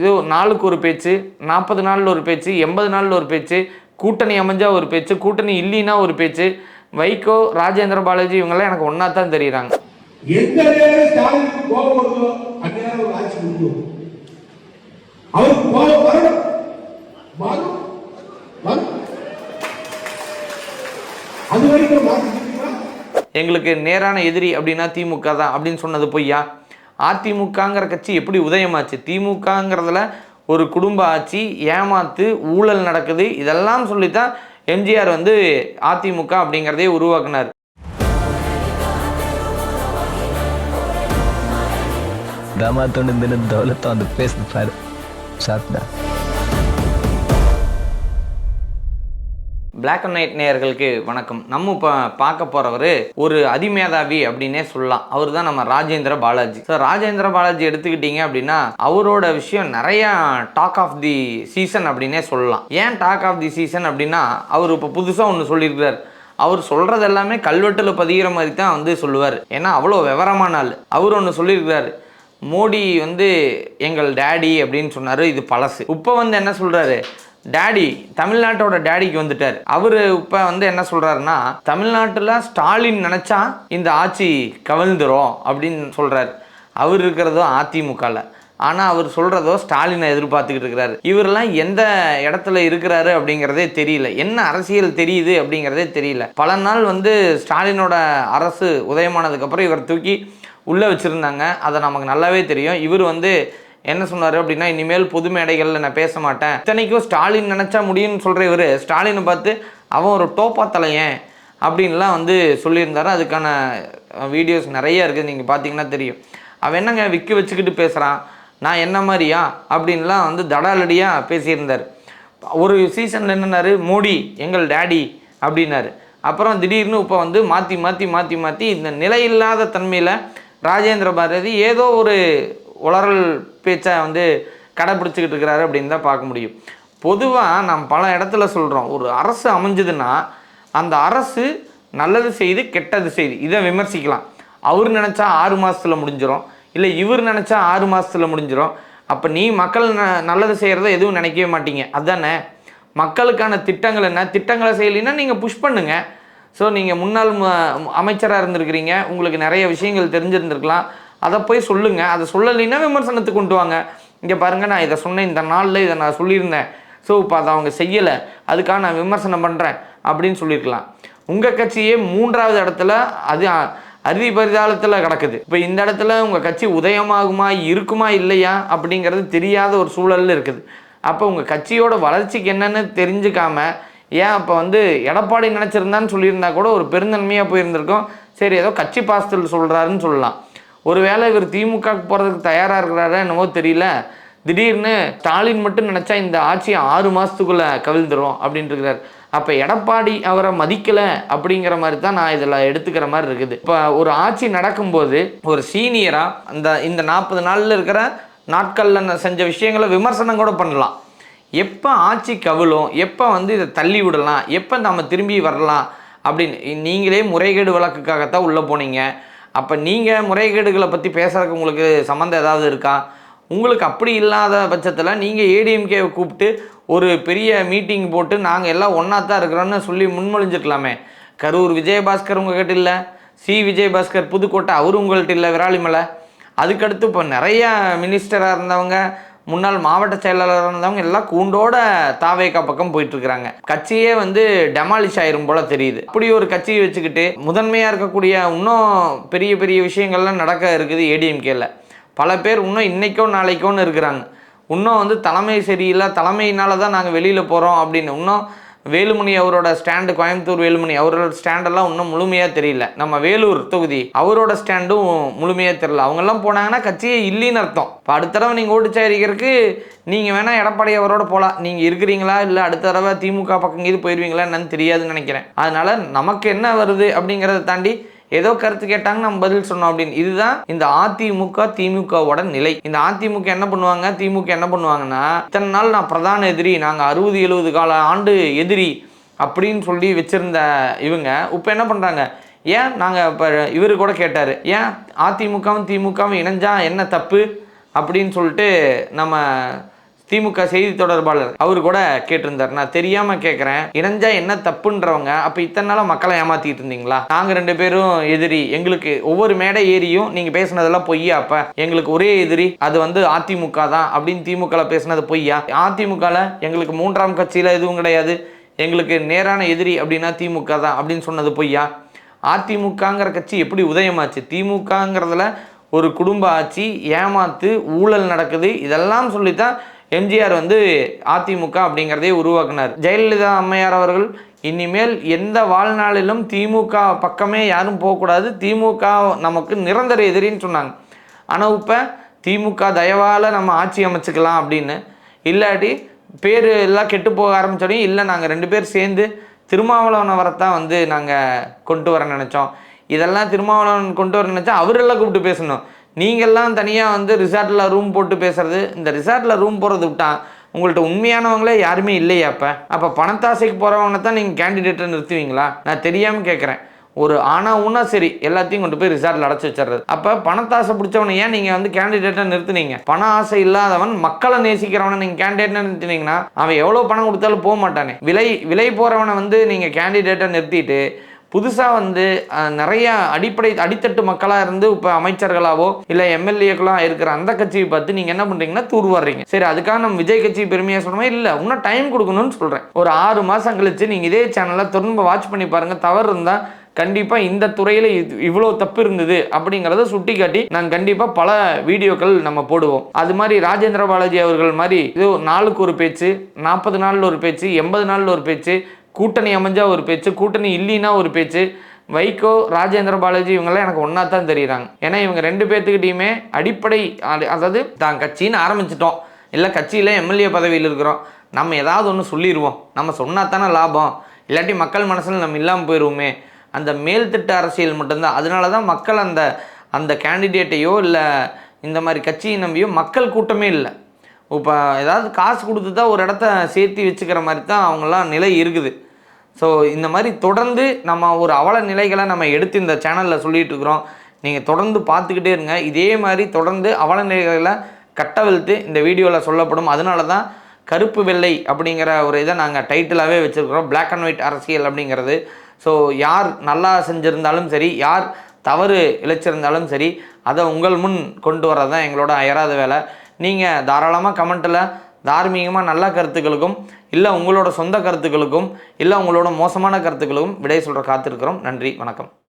இது நாளுக்கு ஒரு பேச்சு, 40 நாளில் ஒரு பேச்சு, 80 நாளில் ஒரு பேச்சு, கூட்டணி அமைஞ்சா ஒரு பேச்சு, கூட்டணி இல்லைன்னா ஒரு பேச்சு. வைகோ, ராஜேந்திர பாலாஜி இவங்கெல்லாம் எனக்கு ஒன்னா தான் தெரியுறாங்க. எந்த நேரம் ஸ்டாலினுக்கு கோபம் வருதோ அந்த நேரம் ஒரு ஆட்சி கொடுக்கும். அவருக்கு கோபம் வரணும். அது வரைக்கும் எங்களுக்கு நேரான எதிரி அப்படின்னா திமுக தான் அப்படின்னு சொன்னது பொய்யா? அதிமுகங்கிற கட்சி எப்படி உதயமாச்சு? திமுகங்கிறதுல ஒரு குடும்ப ஆட்சி, ஏமாத்து, ஊழல் நடக்குது, இதெல்லாம் சொல்லித்தான் எம்ஜிஆர் வந்து அதிமுக அப்படிங்கிறதே உருவாக்குனார். பிளாக் அண்ட் ஒயிட் நேயர்களுக்கு வணக்கம். நம்ம இப்போ பார்க்க போகிறவர் ஒரு அதிமேதாவி அப்படின்னே சொல்லலாம். அவர் தான் நம்ம ராஜேந்திர பாலாஜி. ஸோ ராஜேந்திர பாலாஜி எடுத்துக்கிட்டீங்க அப்படின்னா அவரோட விஷயம் நிறையா டாக் ஆஃப் தி சீசன் அப்படின்னே சொல்லலாம். ஏன் டாக் ஆஃப் தி சீசன் அப்படின்னா அவர் இப்போ புதுசாக ஒன்று சொல்லியிருக்கிறார். அவர் சொல்கிறது எல்லாமே கல்வெட்டில் பதிகிற மாதிரி தான் வந்து சொல்லுவார். ஏன்னா அவ்வளோ விவரமான ஆள். அவர் ஒன்று சொல்லியிருக்கிறார், மோடி வந்து எங்கள் டேடி அப்படின்னு சொன்னார். இது பழசு. இப்போ வந்து என்ன சொல்கிறாரு, டேடி தமிழ்நாட்டோட டேடிக்கு வந்துட்டார். அவர் இப்போ வந்து என்ன சொல்கிறாருன்னா, தமிழ்நாட்டில் ஸ்டாலின் நினச்சா இந்த ஆட்சி கவிழ்ந்துரும் அப்படின்னு சொல்கிறார். அவர் இருக்கிறதோ அதிமுகவில், ஆனால் அவர் சொல்கிறதோ ஸ்டாலினை எதிர்பார்த்துக்கிட்டு இருக்கிறாரு. இவரெல்லாம் எந்த இடத்துல இருக்கிறாரு அப்படிங்கிறதே தெரியல. என்ன அரசியல் தெரியுது அப்படிங்கிறதே தெரியல. பல நாள் வந்து ஸ்டாலினோட அரசு உதயமானதுக்கப்புறம் இவர் தூக்கி உள்ளே வச்சுருந்தாங்க. அதை நமக்கு நல்லாவே தெரியும். இவர் வந்து என்ன சொன்னார் அப்படின்னா, இனிமேல் பொது மேடைகளில் நான் பேச மாட்டேன். இத்தனைக்கும் ஸ்டாலின் நினச்சா முடியும்னு சொல்கிற இவர் ஸ்டாலினை பார்த்து அவன் ஒரு டோப்பா தலையன் அப்படின்லாம் வந்து சொல்லியிருந்தார். அதுக்கான வீடியோஸ் நிறைய இருக்குது, நீங்கள் பார்த்தீங்கன்னா தெரியும். அவன் என்னங்க விற்க வச்சுக்கிட்டு பேசுகிறான், நான் என்ன மாதிரியா அப்படின்லாம் வந்து தடாலடியாக பேசியிருந்தார். ஒரு சீசனில் என்னன்னாரு, மோடி எங்கள் டேடி அப்படின்னாரு. அப்புறம் திடீர்னு இப்போ வந்து மாற்றி மாற்றி மாற்றி மாற்றி இந்த நிலையில்லாத தன்மையில் ராஜேந்திர பாரதி ஏதோ ஒரு உளறல் பேச்சை வந்து கடைப்பிடிச்சிக்கிட்டு இருக்கிறாரு அப்படின்னு தான் பார்க்க முடியும். பொதுவாக நாம் பல இடத்துல சொல்கிறோம், ஒரு அரசு அமைஞ்சதுன்னா அந்த அரசு நல்லது செய்து கெட்டது செய்து இதை விமர்சிக்கலாம். அவர் நினச்சா 6 மாதத்தில் முடிஞ்சிடும், இல்லை இவர் நினச்சா 6 மாதத்தில் முடிஞ்சிடும். அப்போ நீ மக்கள் நல்லது செய்கிறத எதுவும் நினைக்கவே மாட்டீங்க. அதுதானே மக்களுக்கான திட்டங்கள் என்ன, திட்டங்களை செய்யலைன்னா நீங்கள் புஷ் பண்ணுங்கள். ஸோ நீங்கள் முன்னாள் அமைச்சராக இருந்திருக்கிறீங்க, உங்களுக்கு நிறைய விஷயங்கள் தெரிஞ்சிருந்துருக்கலாம், அதை போய் சொல்லுங்கள். அதை சொல்லலைன்னா விமர்சனத்துக்கு கொண்டு வாங்க. இங்கே பாருங்கள், நான் இதை சொன்னேன், இந்த நாளில் இதை நான் சொல்லியிருந்தேன், ஸோ இப்போ அதை அவங்க செய்யலை, அதுக்காக நான் விமர்சனம் பண்ணுறேன் அப்படின்னு சொல்லியிருக்கலாம். உங்கள் கட்சியே 3வது இடத்துல அது அறுதி பரிதாளத்தில் கிடக்குது. இப்போ இந்த இடத்துல உங்கள் கட்சி உதயமாகுமா இருக்குமா இல்லையா அப்படிங்கிறது தெரியாத ஒரு சூழலில் இருக்குது. அப்போ உங்கள் கட்சியோட வளர்ச்சிக்கு என்னென்னு தெரிஞ்சுக்காம, ஏன் அப்போ வந்து எடப்பாடி நினச்சிருந்தான்னு சொல்லியிருந்தா கூட ஒரு பெருந்தன்மையாக போயிருந்திருக்கோம். சரி, ஏதோ கட்சி பாசத்தில் சொல்கிறாருன்னு சொல்லலாம். ஒருவேளை இவர் திமுக போகிறதுக்கு தயாராக இருக்கிறாரா என்னவோ தெரியல. திடீர்னு ஸ்டாலின் மட்டும் நினச்சா இந்த ஆட்சி 6 மாதத்துக்குள்ளே கவிழ்ந்துடும் அப்படின்ட்டு இருக்கிறார். அப்போ எடப்பாடி அவரை மதிக்கலை அப்படிங்கிற மாதிரி தான் நான் இதில் எடுத்துக்கிற மாதிரி இருக்குது. இப்போ ஒரு ஆட்சி நடக்கும்போது ஒரு சீனியராக இந்த 40 நாளில் இருக்கிற நாட்களில் செஞ்ச விஷயங்களை விமர்சனம் கூட பண்ணலாம். எப்போ ஆட்சி கவிழும், எப்போ வந்து இதை தள்ளி விடலாம், எப்போ நம்ம திரும்பி வரலாம் அப்படின்னு நீங்களே முறைகேடு வழக்குக்காகத்தான் உள்ளே போனீங்க. அப்போ நீங்கள் முறைகேடுகளை பற்றி பேசுகிறதுக்கு உங்களுக்கு சம்மந்தம் ஏதாவது இருக்கா? உங்களுக்கு அப்படி இல்லாத பட்சத்தில் நீங்கள் ஏடிஎம்கேவை கூப்பிட்டு ஒரு பெரிய மீட்டிங் போட்டு நாங்கள் எல்லாம் ஒன்றா தான் இருக்கிறோன்னு சொல்லி முன்மொழிஞ்சிருக்கலாமே. கரூர் விஜயபாஸ்கர் உங்கள்கிட்ட இல்லை, விஜயபாஸ்கர் புதுக்கோட்டை அவர் உங்கள்கிட்ட இல்லை, விராலிமலை. அதுக்கடுத்து இப்போ நிறையா மினிஸ்டராக இருந்தவங்க, முன்னாள் மாவட்ட செயலாளராக இருந்தவங்க எல்லாம் கூண்டோட தாவேகா பக்கம் போயிட்டுருக்குறாங்க. கட்சியே வந்து டெமாலிஷ் ஆயிரும் போல் தெரியுது. அப்படி ஒரு கட்சியை வச்சுக்கிட்டு முதன்மையாக இருக்கக்கூடிய இன்னும் பெரிய பெரிய விஷயங்கள்லாம் நடக்க இருக்குது ஏடிஎம்கேல. பல பேர் இன்னும் இன்றைக்கோ நாளைக்கோன்னு இருக்கிறாங்க. இன்னும் வந்து தலைமை சரியில்லை, தலைமையினால தான் நாங்கள் வெளியில் போகிறோம் அப்படின்னு. இன்னும் வேலுமணி அவரோட ஸ்டாண்டு, கோயம்புத்தூர் வேலுமணி அவரோட ஸ்டாண்டெல்லாம் இன்னும் முழுமையாக தெரியல. நம்ம வேலூர் தொகுதி அவரோட ஸ்டாண்டும் முழுமையாக தெரியல. அவங்கெல்லாம் போனாங்கன்னா கட்சியே இல்லைன்னு அர்த்தம். இப்போ அடுத்த தடவை நீங்கள் ஓட்டு சேரிக்கிறதுக்கு நீங்கள் வேணால் எடப்பாடி அவரோட போகலாம். நீங்கள் இருக்கிறீங்களா இல்லை அடுத்த தடவை திமுக பக்கம் இது போயிடுவீங்களா என்னன்னு தெரியாதுன்னு நினைக்கிறேன். அதனால் நமக்கு என்ன வருது அப்படிங்கிறத தாண்டி ஏதோ கருத்து கேட்டாங்க நம்ம பதில் சொன்னோம் அப்படின்னு. இதுதான் இந்த அதிமுக திமுகவோட நிலை. இந்த அதிமுக என்ன பண்ணுவாங்க, திமுக என்ன பண்ணுவாங்கன்னா, இத்தனை நாள் நான் பிரதான எதிரி, நாங்கள் 60-70 கால ஆண்டு எதிரி அப்படின்னு சொல்லி வச்சிருந்த இவங்க இப்போ என்ன பண்ணுறாங்க, ஏன் நாங்கள் இப்போ இவர் கூட கேட்டார், ஏன் அதிமுகவும் திமுகவும் இணைஞ்சா என்ன தப்பு அப்படின்னு சொல்லிட்டு நம்ம திமுக செய்தி தொடர்பாளர் அவர் கூட கேட்டிருந்தார். நான் தெரியாம கேட்கிறேன், இணைஞ்சா என்ன தப்புன்றவங்க அப்ப இத்தனை நாளா மக்களை ஏமாத்திட்டு இருந்தீங்களா? நாங்க 2 பேரும் எதிரி, எங்களுக்கு ஒவ்வொரு மேடை ஏறியும் நீங்க பேசுனதெல்லாம் பொய்யா? அப்ப எங்களுக்கு ஒரே எதிரி அது வந்து அதிமுக தான் அப்படின்னு திமுக பேசுனது பொய்யா? அதிமுக எங்களுக்கு 3ஆம் கட்சியில எதுவும் கிடையாது, எங்களுக்கு நேரான எதிரி அப்படின்னா திமுக தான் அப்படின்னு சொன்னது பொய்யா? அதிமுகங்கிற கட்சி எப்படி உதயமாச்சு? திமுகங்கிறதுல ஒரு குடும்ப ஆட்சி, ஏமாத்து, ஊழல் நடக்குது, இதெல்லாம் சொல்லித்தான் எம்ஜிஆர் வந்து அதிமுக அப்படிங்கிறதே உருவாக்குனார். ஜெயலலிதா அம்மையார் அவர்கள் இனிமேல் எந்த வாழ்நாளிலும் திமுக பக்கமே யாரும் போகக்கூடாது, திமுக நமக்கு நிரந்தர எதிரின்னு சொன்னாங்க. ஆனால் இப்போ திமுக தயவால் நம்ம ஆட்சி அமைச்சுக்கலாம் அப்படின்னு, இல்லாட்டி பேர் எல்லாம் கெட்டு போக ஆரம்பித்தோடனே இல்லை நாங்கள் 2 பேர் சேர்ந்து திருமாவளவனை வரத்தான் வந்து நாங்கள் கொண்டு வர நினச்சோம், இதெல்லாம் திருமாவளவன் கொண்டு வர நினச்சா அவரெல்லாம் கூப்பிட்டு பேசணும். நீங்கள்லாம் தனியாக வந்து ரிசார்ட்டில் ரூம் போட்டு பேசுறது, இந்த ரிசார்ட்டில் ரூம் போடுறது விட்டா உங்கள்கிட்ட உண்மையானவங்களே யாருமே இல்லையா? அப்போ பணத்தாசைக்கு போகிறவனை தான் நீங்கள் கேண்டிடேட்டை நிறுத்துவீங்களா? நான் தெரியாமல் கேட்குறேன். ஒரு ஊனா சரி எல்லாத்தையும் கொண்டு போய் ரிசார்ட்டில் அடைச்சி வச்சிடுறது. அப்போ பணத்தாசை பிடிச்சவனை ஏன் நீங்கள் வந்து கேண்டிடேட்டை நிறுத்துனீங்க? பண ஆசை இல்லாதவன், மக்களை நேசிக்கிறவனை நீங்கள் கேண்டிடேட்டை நிறுத்தினீங்கன்னா அவன் எவ்வளோ பணம் கொடுத்தாலும் போக மாட்டானே. விலை போகிறவனை வந்து நீங்கள் கேண்டிடேட்டை நிறுத்திட்டு புதுசாக வந்து நிறைய அடித்தட்டு மக்களாக இருந்து இப்போ அமைச்சர்களாவோ இல்லை எம்எல்ஏக்களாக இருக்கிற அந்த கட்சியை பார்த்து நீங்கள் என்ன பண்ணுறீங்கன்னா தூர்வாடுறீங்க. சரி, அதுக்காக நம்ம விஜய் கட்சி பெருமையாக சொல்கிறோமே, இல்லை இன்னும் டைம் கொடுக்கணும்னு சொல்கிறேன். ஒரு 6 மாதம் கழிச்சு நீங்கள் இதே சேனலில் திரும்ப வாட்ச் பண்ணி பாருங்கள். தவறு இருந்தால் கண்டிப்பாக இந்த துறையில் இவ்வளோ தப்பு இருந்தது அப்படிங்கிறத சுட்டி காட்டி நாங்கள் கண்டிப்பாக பல வீடியோக்கள் நம்ம போடுவோம். அது மாதிரி ராஜேந்திர பாலாஜி அவர்கள் மாதிரி இது நாளுக்கு ஒரு பேச்சு, 40 நாளில் ஒரு பேச்சு, 80 நாளில் ஒரு பேச்சு, கூட்டணி அமைஞ்சா ஒரு பேச்சு, கூட்டணி இல்லைன்னா ஒரு பேச்சு. வைகோ, ராஜேந்திர பாலாஜி இவங்கெல்லாம் எனக்கு ஒன்றா தான் தெரியுறாங்க. ஏன்னா இவங்க 2 பேர்த்துக்கிட்டையுமே அடிப்படை, அதாவது தான் கட்சின்னு ஆரம்பிச்சிட்டோம், இல்லை கட்சியில் எம்எல்ஏ பதவியில் இருக்கிறோம், நம்ம ஏதாவது ஒன்று சொல்லிடுவோம், நம்ம சொன்னால் தானே லாபம், இல்லாட்டி மக்கள் மனசில் நம்ம இல்லாமல் போயிடுவோமே, அந்த மேல்திட்ட அரசியல் மட்டும்தான். அதனால தான் மக்கள் அந்த கேண்டிடேட்டையோ இல்லை இந்த மாதிரி கட்சியை நம்பியோ மக்கள் கூட்டமே இல்லை. இப்போ ஏதாவது காசு கொடுத்து தான் ஒரு இடத்த சேர்த்து வச்சுக்கிற மாதிரி தான் அவங்களாம் நிலை இருக்குது. ஸோ இந்த மாதிரி தொடர்ந்து நம்ம ஒரு அவல நிலைகளை நம்ம எடுத்து இந்த சேனலில் சொல்லிகிட்டு இருக்கிறோம். நீங்கள் தொடர்ந்து பார்த்துக்கிட்டே இருங்க. இதே மாதிரி தொடர்ந்து அவல நிலைகளை கட்டவிழ்த்து இந்த வீடியோவில் சொல்லப்படும். அதனால தான் கருப்பு வெள்ளை அப்படிங்கிற ஒரு இதை நாங்கள் டைட்டிலாகவே வச்சுருக்கிறோம், பிளாக் அண்ட் ஒயிட் அரசியல் அப்படிங்கிறது. ஸோ யார் நல்லா செஞ்சுருந்தாலும் சரி, யார் தவறு இழைச்சிருந்தாலும் சரி, அதை உங்கள் முன் கொண்டு வரது தான் எங்களோட அயராத வேலை. நீங்கள் தாராளமாக கமெண்ட்டில் தார்மீகமாக நல்ல கருத்துக்களுக்கும் இல்லை உங்களோட சொந்த கருத்துக்களுக்கும் இல்லை உங்களோட மோசமான கருத்துக்களுக்கும் விடை சொல்கிற காத்திருக்கிறோம். நன்றி, வணக்கம்.